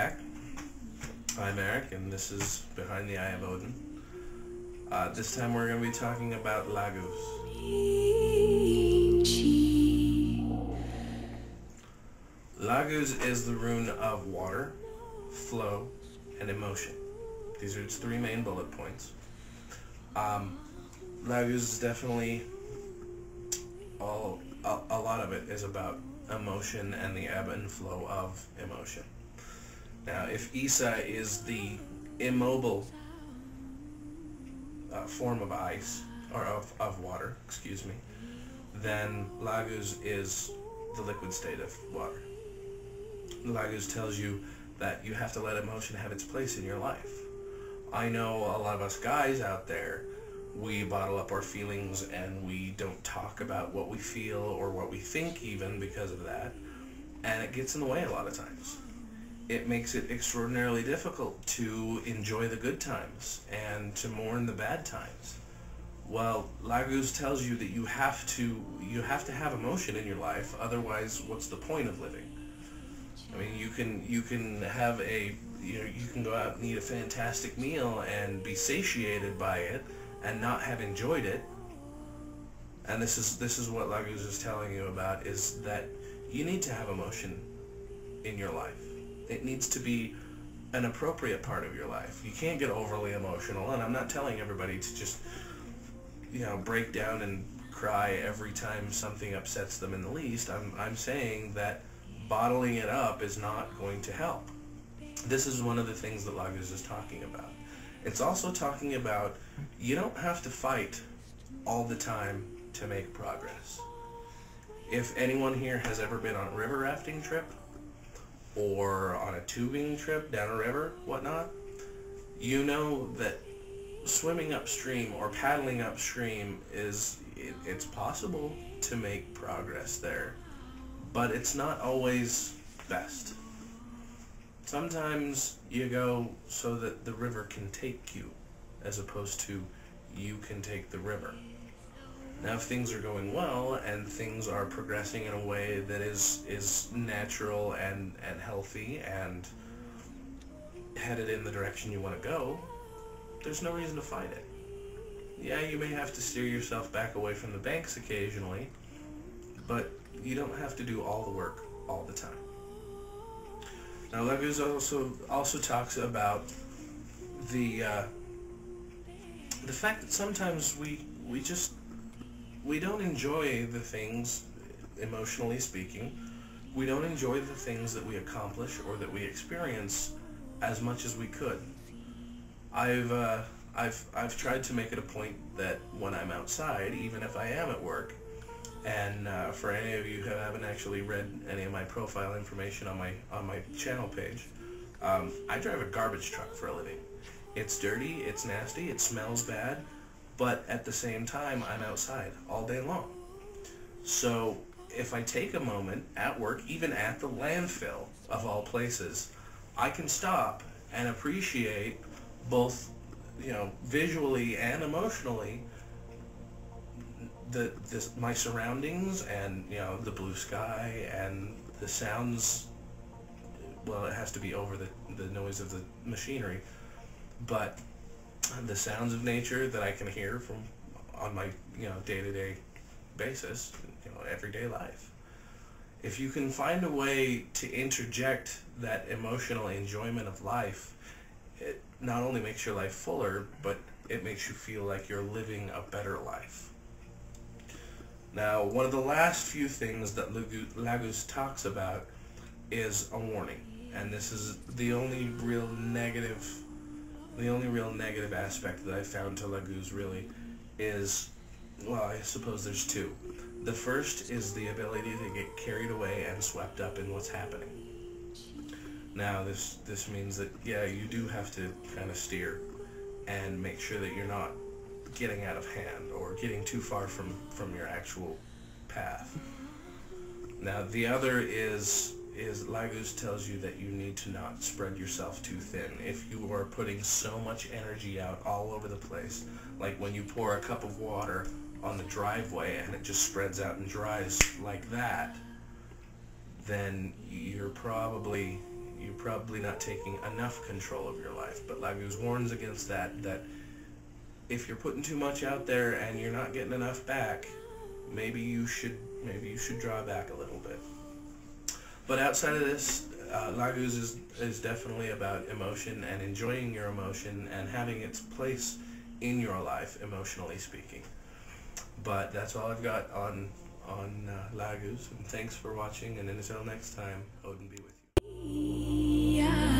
back. I'm Eric, and this is Behind the Eye of Odin. This time we're going to be talking about Laguz. Laguz is the rune of water, flow, and emotion. These are its three main bullet points. Laguz is definitely a lot of it is about emotion and the ebb and flow of emotion. Now, if Isa is the immobile form of ice, or of water, excuse me, then Laguz is the liquid state of water. Laguz tells you that you have to let emotion have its place in your life. I know a lot of us guys out there, we bottle up our feelings and we don't talk about what we feel or what we think even because of that, and it gets in the way a lot of times. It makes it extraordinarily difficult to enjoy the good times and to mourn the bad times. Well, Laguz tells you that you have to have emotion in your life, otherwise what's the point of living? I mean, you can have you can go out and eat a fantastic meal and be satiated by it and not have enjoyed it. And this is what Laguz is telling you about, is that you need to have emotion in your life. It needs to be an appropriate part of your life. You can't get overly emotional, and I'm not telling everybody to just, break down and cry every time something upsets them in the least. I'm saying that bottling it up is not going to help. This is one of the things that Laguz is talking about. It's also talking about you don't have to fight all the time to make progress. If anyone here has ever been on a river rafting trip or on a tubing trip down a river, whatnot, you know that swimming upstream or paddling upstream it's possible to make progress there, but it's not always best. Sometimes you go so that the river can take you, as opposed to you can take the river. Now, if things are going well and things are progressing in a way that is natural and healthy and headed in the direction you want to go, there's no reason to fight it. Yeah, you may have to steer yourself back away from the banks occasionally, but you don't have to do all the work all the time. Now, Laguz also talks about the fact that sometimes we don't enjoy the things, emotionally speaking. We don't enjoy the things that we accomplish or that we experience as much as we could. I've tried to make it a point that when I'm outside, even if I am at work, and for any of you who haven't actually read any of my profile information on my channel page, I drive a garbage truck for a living. It's dirty, it's nasty, it smells bad, but at the same time, I'm outside all day long. So if I take a moment at work, even at the landfill of all places, I can stop and appreciate both, visually and emotionally, my surroundings and, the blue sky and the sounds. Well, it has to be over the noise of the machinery, but the sounds of nature that I can hear on my day-to-day basis, everyday life. If you can find a way to interject that emotional enjoyment of life, it not only makes your life fuller, but it makes you feel like you're living a better life. Now, one of the last few things that Laguz talks about is a warning, and this is the only real negative aspect that I found to Laguz really is, well, I suppose there's two. The first is the ability to get carried away and swept up in what's happening. Now, this means that, yeah, you do have to kind of steer and make sure that you're not getting out of hand or getting too far from your actual path. Now, the other is Laguz tells you that you need to not spread yourself too thin. If you are putting so much energy out all over the place, like when you pour a cup of water on the driveway and it just spreads out and dries like that, then you're probably you're probably not taking enough control of your life. But Laguz warns against that if you're putting too much out there and you're not getting enough back, maybe you should draw back a little bit. But outside of this, Laguz is definitely about emotion and enjoying your emotion and having its place in your life, emotionally speaking. But that's all I've got on Laguz, and thanks for watching, and until next time, Odin be with you.